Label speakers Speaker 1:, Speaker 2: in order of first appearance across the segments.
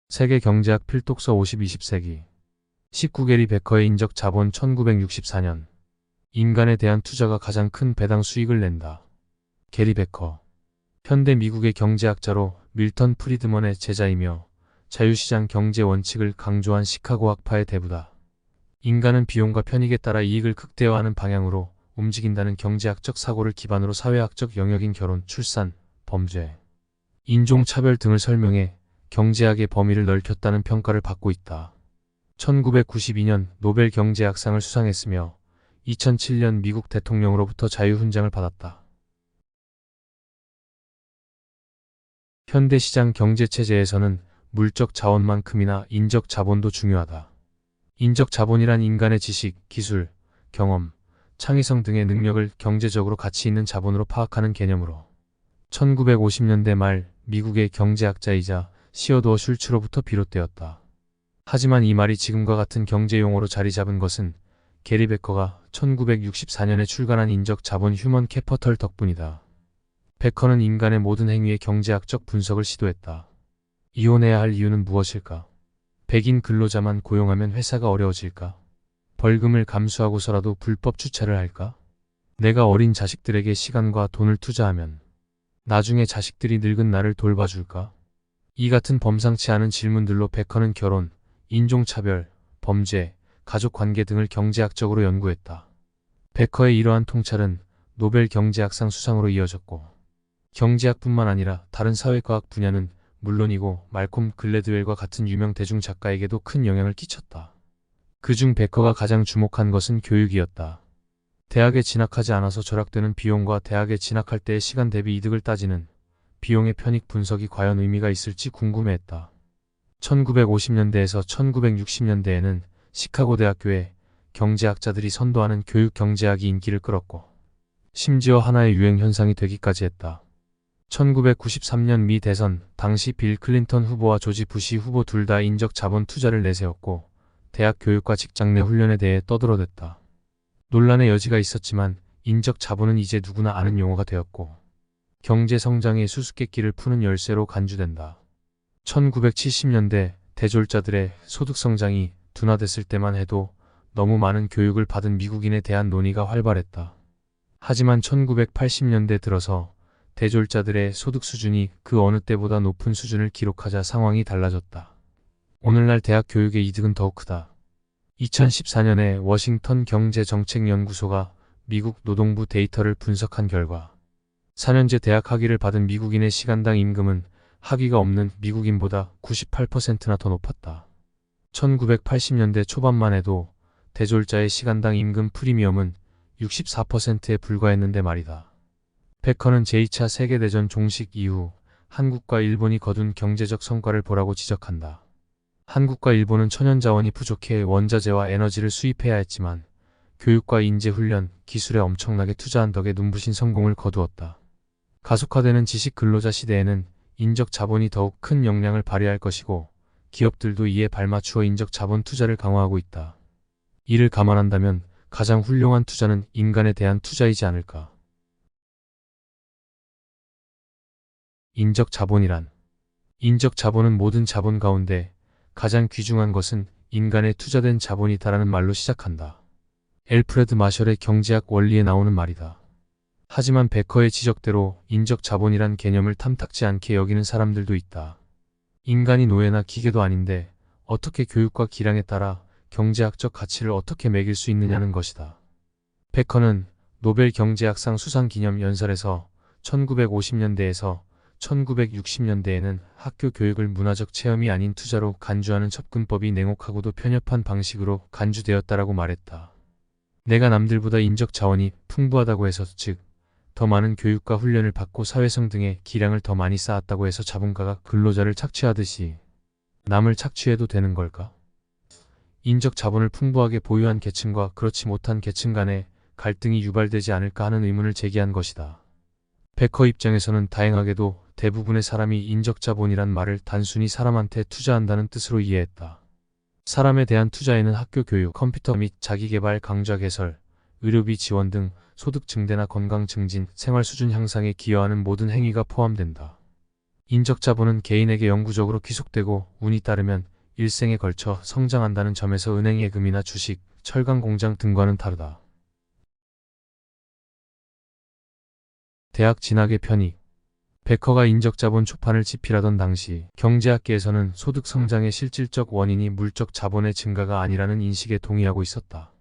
Speaker 1: 세계 경제학 필독서 50-20세기 19게리 베커의 인적 자본 1964년 인간에 대한 투자가 가장 큰 배당 수익을 낸다. 게리 베커 현대 미국의 경제학자로 밀턴 프리드먼의 제자이며 자유시장 경제 원칙을 강조한 시카고 학파의 대부다. 인간은 비용과 편익에 따라 이익을 극대화하는 방향으로 움직인다는 경제학적 사고를 기반으로 사회학적 영역인 결혼, 출산, 범죄, 인종차별 등을 설명해 경제학의 범위를 넓혔다는 평가를 받고 있다. 1992년 노벨 경제학상을 수상했으며 2007년 미국 대통령으로부터 자유훈장을 받았다. 현대시장 경제체제에서는 물적 자원만큼이나 인적 자본도 중요하다. 인적 자본이란 인간의 지식, 기술, 경험, 창의성 등의 능력을 경제적으로 가치 있는 자본으로 파악하는 개념으로 1950년대 말 미국의 경제학자이자 시어도어 슐츠로부터 비롯되었다. 하지만 이 말이 지금과 같은 경제용어로 자리 잡은 것은 게리 베커가 1964년에 출간한 인적 자본 휴먼 캐퍼털 덕분이다. 베커는 인간의 모든 행위의 경제학적 분석을 시도했다. 이혼해야 할 이유는 무엇일까? 백인 근로자만 고용하면 회사가 어려워질까? 벌금을 감수하고서라도 불법 주차를 할까? 내가 어린 자식들에게 시간과 돈을 투자하면 나중에 자식들이 늙은 나를 돌봐줄까? 이 같은 범상치 않은 질문들로 베커는 결혼, 인종차별, 범죄, 가족관계 등을 경제학적으로 연구했다. 베커의 이러한 통찰은 노벨 경제학상 수상으로 이어졌고 경제학뿐만 아니라 다른 사회과학 분야는 물론이고 말콤 글래드웰과 같은 유명 대중작가에게도 큰 영향을 끼쳤다. 그중 베커가 가장 주목한 것은 교육이었다. 대학에 진학하지 않아서 절약되는 비용과 대학에 진학할 때의 시간 대비 이득을 따지는 비용의 편익 분석이 과연 의미가 있을지 궁금해했다. 1950년대에서 1960년대에는 시카고 대학교의 경제학자들이 선도하는 교육 경제학이 인기를 끌었고 심지어 하나의 유행 현상이 되기까지 했다. 1993년 미 대선 당시 빌 클린턴 후보와 조지 부시 후보 둘 다 인적 자본 투자를 내세웠고 대학 교육과 직장 내 훈련에 대해 떠들어댔다. 논란의 여지가 있었지만 인적 자본은 이제 누구나 아는 용어가 되었고 경제 성장의 수수께끼를 푸는 열쇠로 간주된다. 1970년대 대졸자들의 소득 성장이 둔화됐을 때만 해도 너무 많은 교육을 받은 미국인에 대한 논의가 활발했다. 하지만 1980년대 들어서 대졸자들의 소득 수준이 그 어느 때보다 높은 수준을 기록하자 상황이 달라졌다. 오늘날 대학 교육의 이득은 더욱 크다. 2014년에 워싱턴 경제정책연구소가 미국 노동부 데이터를 분석한 결과 4년제 대학 학위를 받은 미국인의 시간당 임금은 학위가 없는 미국인보다 98%나 더 높았다. 1980년대 초반만 해도 대졸자의 시간당 임금 프리미엄은 64%에 불과했는데 말이다. 베커는 제2차 세계대전 종식 이후 한국과 일본이 거둔 경제적 성과를 보라고 지적한다. 한국과 일본은 천연자원이 부족해 원자재와 에너지를 수입해야 했지만 교육과 인재훈련, 기술에 엄청나게 투자한 덕에 눈부신 성공을 거두었다. 가속화되는 지식 근로자 시대에는 인적 자본이 더욱 큰 역량을 발휘할 것이고 기업들도 이에 발맞추어 인적 자본 투자를 강화하고 있다. 이를 감안한다면 가장 훌륭한 투자는 인간에 대한 투자이지 않을까. 인적 자본이란 인적 자본은 모든 자본 가운데 가장 귀중한 것은 인간에 투자된 자본이다라는 말로 시작한다. 엘프레드 마셜의 경제학 원리에 나오는 말이다. 하지만 베커의 지적대로 인적 자본이란 개념을 탐탁지 않게 여기는 사람들도 있다. 인간이 노예나 기계도 아닌데 어떻게 교육과 기량에 따라 경제학적 가치를 어떻게 매길 수 있느냐는 것이다. 베커는 노벨 경제학상 수상 기념 연설에서 1950년대에서 1960년대에는 학교 교육을 문화적 체험이 아닌 투자로 간주하는 접근법이 냉혹하고도 편협한 방식으로 간주되었다라고 말했다. 내가 남들보다 인적 자원이 풍부하다고 해서 즉 더 많은 교육과 훈련을 받고 사회성 등의 기량을 더 많이 쌓았다고 해서 자본가가 근로자를 착취하듯이 남을 착취해도 되는 걸까? 인적 자본을 풍부하게 보유한 계층과 그렇지 못한 계층 간의 갈등이 유발되지 않을까 하는 의문을 제기한 것이다. 베커 입장에서는 다행하게도 대부분의 사람이 인적 자본이란 말을 단순히 사람한테 투자한다는 뜻으로 이해했다. 사람에 대한 투자에는 학교 교육, 컴퓨터 및 자기개발 강좌 개설, 의료비 지원 등 소득 증대나 건강 증진, 생활 수준 향상에 기여하는 모든 행위가 포함된다. 인적 자본은 개인에게 영구적으로 귀속되고 운이 따르면 일생에 걸쳐 성장한다는 점에서 은행 예금이나 주식, 철강 공장 등과는 다르다. 대학 진학의 편익. 베커가 인적 자본 초판을 집필하던 당시 경제학계에서는 소득 성장의 실질적 원인이 물적 자본의 증가가 아니라는 인식에 동의하고 있었다.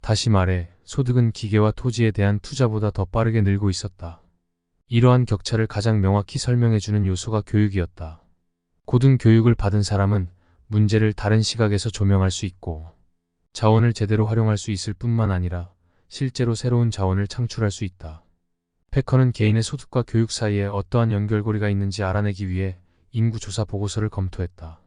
Speaker 1: 다시 말해 소득은 기계와 토지에 대한 투자보다 더 빠르게 늘고 있었다. 이러한 격차를 가장 명확히 설명해주는 요소가 교육이었다. 고등교육을 받은 사람은 문제를 다른 시각에서 조명할 수 있고 자원을 제대로 활용할 수 있을 뿐만 아니라 실제로 새로운 자원을 창출할 수 있다. 베커는 개인의 소득과 교육 사이에 어떠한 연결고리가 있는지 알아내기 위해 인구조사 보고서를 검토했다.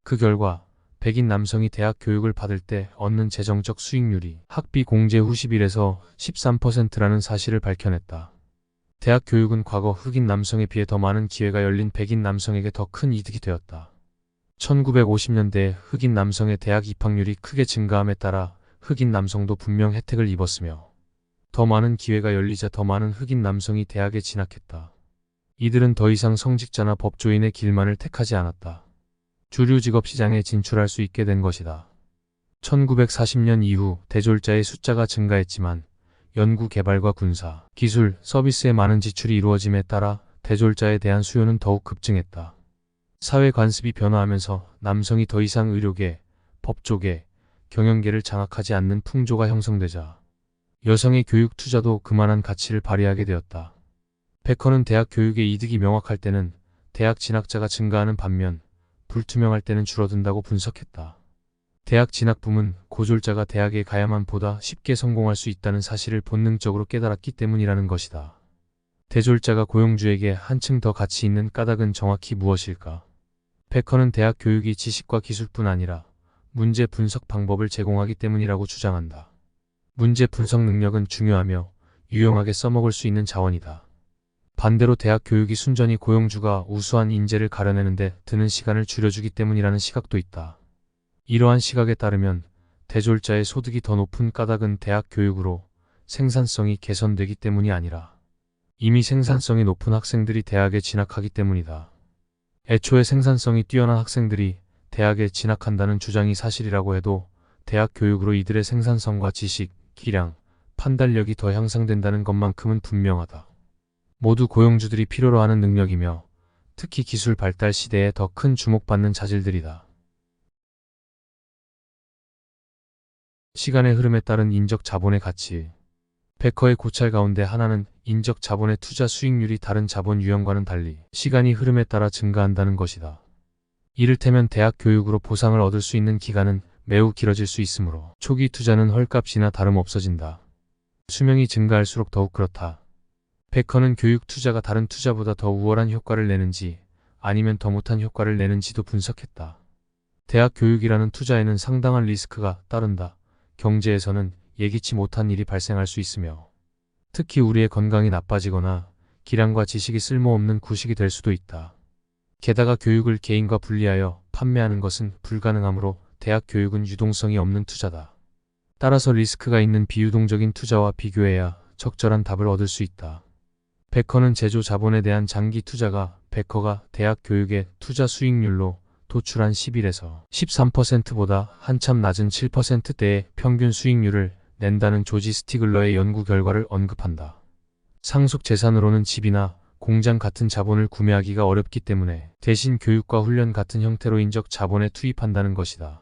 Speaker 1: 그 결과 백인 남성이 대학 교육을 받을 때 얻는 재정적 수익률이 학비 공제 후 11에서 13%라는 사실을 밝혀냈다. 대학 교육은 과거 흑인 남성에 비해 더 많은 기회가 열린 백인 남성에게 더 큰 이득이 되었다. 1950년대에 흑인 남성의 대학 입학률이 크게 증가함에 따라 흑인 남성도 분명 혜택을 입었으며 더 많은 기회가 열리자 더 많은 흑인 남성이 대학에 진학했다. 이들은 더 이상 성직자나 법조인의 길만을 택하지 않았다. 주류 직업 시장에 진출할 수 있게 된 것이다. 1940년 이후 대졸자의 숫자가 증가했지만 연구 개발과 군사, 기술, 서비스에 많은 지출이 이루어짐에 따라 대졸자에 대한 수요는 더욱 급증했다. 사회 관습이 변화하면서 남성이 더 이상 의료계, 법조계, 경영계를 장악하지 않는 풍조가 형성되자 여성의 교육 투자도 그만한 가치를 발휘하게 되었다. 베커는 대학 교육의 이득이 명확할 때는 대학 진학자가 증가하는 반면 불투명할 때는 줄어든다고 분석했다. 대학 진학 붐은 고졸자가 대학에 가야만 보다 쉽게 성공할 수 있다는 사실을 본능적으로 깨달았기 때문이라는 것이다. 대졸자가 고용주에게 한층 더 가치 있는 까닭은 정확히 무엇일까? 베커는 대학 교육이 지식과 기술뿐 아니라 문제 분석 방법을 제공하기 때문이라고 주장한다. 문제 분석 능력은 중요하며 유용하게 써먹을 수 있는 자원이다. 반대로 대학 교육이 순전히 고용주가 우수한 인재를 가려내는데 드는 시간을 줄여주기 때문이라는 시각도 있다. 이러한 시각에 따르면 대졸자의 소득이 더 높은 까닭은 대학 교육으로 생산성이 개선되기 때문이 아니라 이미 생산성이 높은 학생들이 대학에 진학하기 때문이다. 애초에 생산성이 뛰어난 학생들이 대학에 진학한다는 주장이 사실이라고 해도 대학 교육으로 이들의 생산성과 지식, 기량, 판단력이 더 향상된다는 것만큼은 분명하다. 모두 고용주들이 필요로 하는 능력이며 특히 기술 발달 시대에 더 큰 주목받는 자질들이다. 시간의 흐름에 따른 인적 자본의 가치. 베커의 고찰 가운데 하나는 인적 자본의 투자 수익률이 다른 자본 유형과는 달리 시간이 흐름에 따라 증가한다는 것이다. 이를테면 대학 교육으로 보상을 얻을 수 있는 기간은 매우 길어질 수 있으므로 초기 투자는 헐값이나 다름없어진다. 수명이 증가할수록 더욱 그렇다. 베커는 교육 투자가 다른 투자보다 더 우월한 효과를 내는지 아니면 더 못한 효과를 내는지도 분석했다. 대학 교육이라는 투자에는 상당한 리스크가 따른다. 경제에서는 예기치 못한 일이 발생할 수 있으며 특히 우리의 건강이 나빠지거나 기량과 지식이 쓸모없는 구식이 될 수도 있다. 게다가 교육을 개인과 분리하여 판매하는 것은 불가능하므로 대학 교육은 유동성이 없는 투자다. 따라서 리스크가 있는 비유동적인 투자와 비교해야 적절한 답을 얻을 수 있다. 베커는 제조 자본에 대한 장기 투자가 베커가 대학 교육의 투자 수익률로 도출한 11에서 13%보다 한참 낮은 7%대의 평균 수익률을 낸다는 조지 스티글러의 연구 결과를 언급한다. 상속 재산으로는 집이나 공장 같은 자본을 구매하기가 어렵기 때문에 대신 교육과 훈련 같은 형태로 인적 자본에 투입한다는 것이다.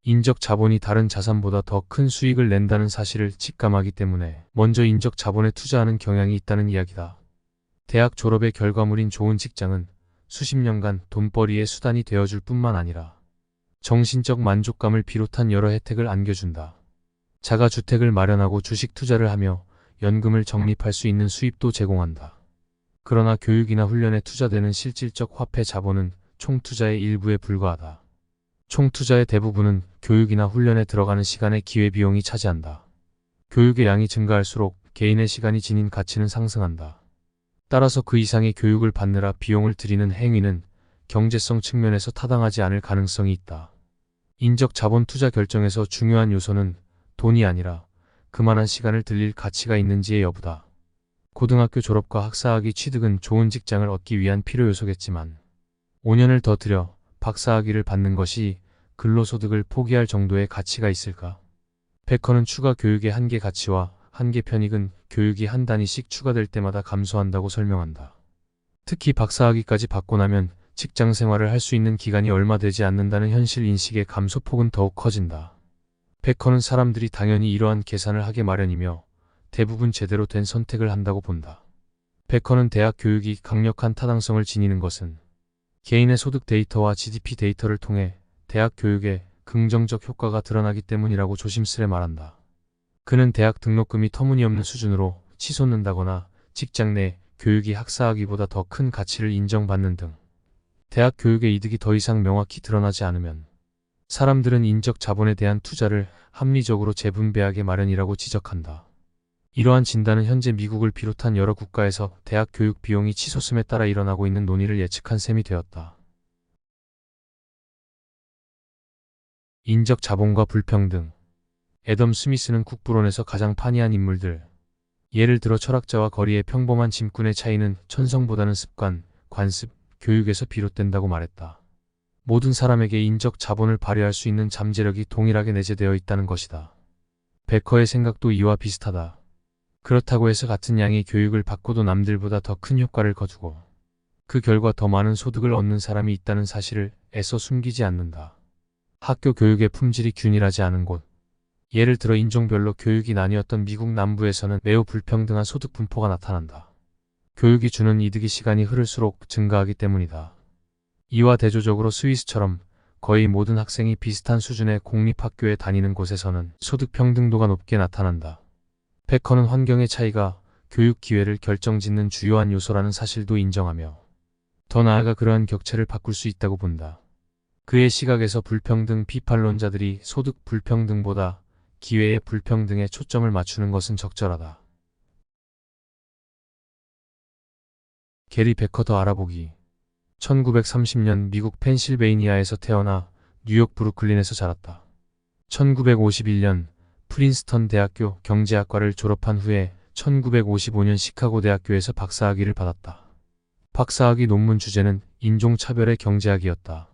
Speaker 1: 인적 자본이 다른 자산보다 더 큰 수익을 낸다는 사실을 직감하기 때문에 먼저 인적 자본에 투자하는 경향이 있다는 이야기다. 대학 졸업의 결과물인 좋은 직장은 수십 년간 돈벌이의 수단이 되어줄 뿐만 아니라 정신적 만족감을 비롯한 여러 혜택을 안겨준다. 자가주택을 마련하고 주식 투자를 하며 연금을 적립할 수 있는 수입도 제공한다. 그러나 교육이나 훈련에 투자되는 실질적 화폐 자본은 총투자의 일부에 불과하다. 총투자의 대부분은 교육이나 훈련에 들어가는 시간의 기회비용이 차지한다. 교육의 양이 증가할수록 개인의 시간이 지닌 가치는 상승한다. 따라서 그 이상의 교육을 받느라 비용을 들이는 행위는 경제성 측면에서 타당하지 않을 가능성이 있다. 인적 자본 투자 결정에서 중요한 요소는 돈이 아니라 그만한 시간을 들일 가치가 있는지의 여부다. 고등학교 졸업과 학사학위 취득은 좋은 직장을 얻기 위한 필요 요소겠지만 5년을 더 들여 박사학위를 받는 것이 근로소득을 포기할 정도의 가치가 있을까? 베커는 추가 교육의 한계 가치와 한계 편익은 교육이 한 단위씩 추가될 때마다 감소한다고 설명한다. 특히 박사학위까지 받고 나면 직장 생활을 할 수 있는 기간이 얼마 되지 않는다는 현실 인식의 감소폭은 더욱 커진다. 베커는 사람들이 당연히 이러한 계산을 하게 마련이며 대부분 제대로 된 선택을 한다고 본다. 베커는 대학 교육이 강력한 타당성을 지니는 것은 개인의 소득 데이터와 GDP 데이터를 통해 대학 교육에 긍정적 효과가 드러나기 때문이라고 조심스레 말한다. 그는 대학 등록금이 터무니없는 수준으로 치솟는다거나 직장 내 교육이 학사학위보다 더 큰 가치를 인정받는 등 대학 교육의 이득이 더 이상 명확히 드러나지 않으면 사람들은 인적 자본에 대한 투자를 합리적으로 재분배하게 마련이라고 지적한다. 이러한 진단은 현재 미국을 비롯한 여러 국가에서 대학 교육 비용이 치솟음에 따라 일어나고 있는 논의를 예측한 셈이 되었다. 인적 자본과 불평등. 애덤 스미스는 국부론에서 가장 판이한 인물들, 예를 들어 철학자와 거리의 평범한 짐꾼의 차이는 천성보다는 습관, 관습, 교육에서 비롯된다고 말했다. 모든 사람에게 인적 자본을 발휘할 수 있는 잠재력이 동일하게 내재되어 있다는 것이다. 베커의 생각도 이와 비슷하다. 그렇다고 해서 같은 양의 교육을 받고도 남들보다 더 큰 효과를 거두고 그 결과 더 많은 소득을 얻는 사람이 있다는 사실을 애써 숨기지 않는다. 학교 교육의 품질이 균일하지 않은 곳, 예를 들어 인종별로 교육이 나뉘었던 미국 남부에서는 매우 불평등한 소득 분포가 나타난다. 교육이 주는 이득이 시간이 흐를수록 증가하기 때문이다. 이와 대조적으로 스위스처럼 거의 모든 학생이 비슷한 수준의 공립학교에 다니는 곳에서는 소득 평등도가 높게 나타난다. 베커는 환경의 차이가 교육 기회를 결정짓는 주요한 요소라는 사실도 인정하며 더 나아가 그러한 격차를 바꿀 수 있다고 본다. 그의 시각에서 불평등 비판론자들이 소득 불평등보다 기회의 불평등에 초점을 맞추는 것은 적절하다. 게리 베커 더 알아보기. 1930년 미국 펜실베이니아에서 태어나 뉴욕 브루클린에서 자랐다. 1951년 프린스턴 대학교 경제학과를 졸업한 후에 1955년 시카고 대학교에서 박사학위를 받았다. 박사학위 논문 주제는 인종차별의 경제학이었다.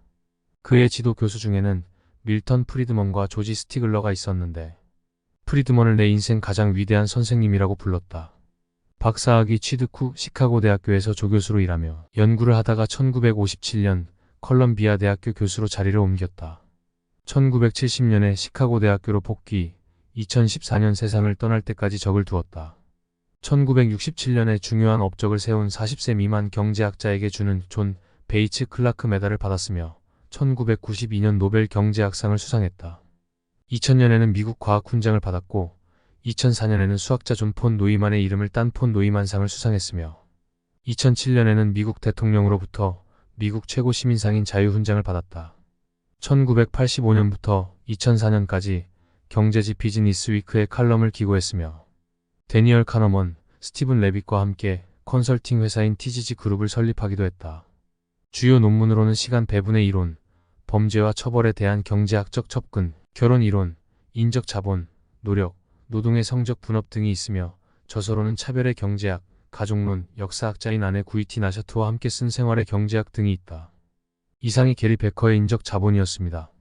Speaker 1: 그의 지도 교수 중에는 밀턴 프리드먼과 조지 스티글러가 있었는데 프리드먼을 내 인생 가장 위대한 선생님이라고 불렀다. 박사학위 취득 후 시카고 대학교에서 조교수로 일하며 연구를 하다가 1957년 컬럼비아 대학교 교수로 자리를 옮겼다. 1970년에 시카고 대학교로 복귀, 2014년 세상을 떠날 때까지 적을 두었다. 1967년에 중요한 업적을 세운 40세 미만 경제학자에게 주는 존 베이츠 클라크 메달을 받았으며 1992년 노벨 경제학상을 수상했다. 2000년에는 미국 과학훈장을 받았고 2004년에는 수학자 존 폰 노이만의 이름을 딴 폰 노이만상을 수상했으며 2007년에는 미국 대통령으로부터 미국 최고 시민상인 자유훈장을 받았다. 1985년부터 2004년까지 경제지 비즈니스 위크에 칼럼을 기고했으며 데니얼 카너먼, 스티븐 레빗과 함께 컨설팅 회사인 TGG 그룹을 설립하기도 했다. 주요 논문으로는 시간 배분의 이론, 범죄와 처벌에 대한 경제학적 접근, 결혼 이론, 인적 자본, 노력, 노동의 성적 분업 등이 있으며 저서로는 차별의 경제학, 가족론, 역사학자인 아내 구이티 나샤트와 함께 쓴 생활의 경제학 등이 있다. 이상이 게리 베커의 인적 자본이었습니다.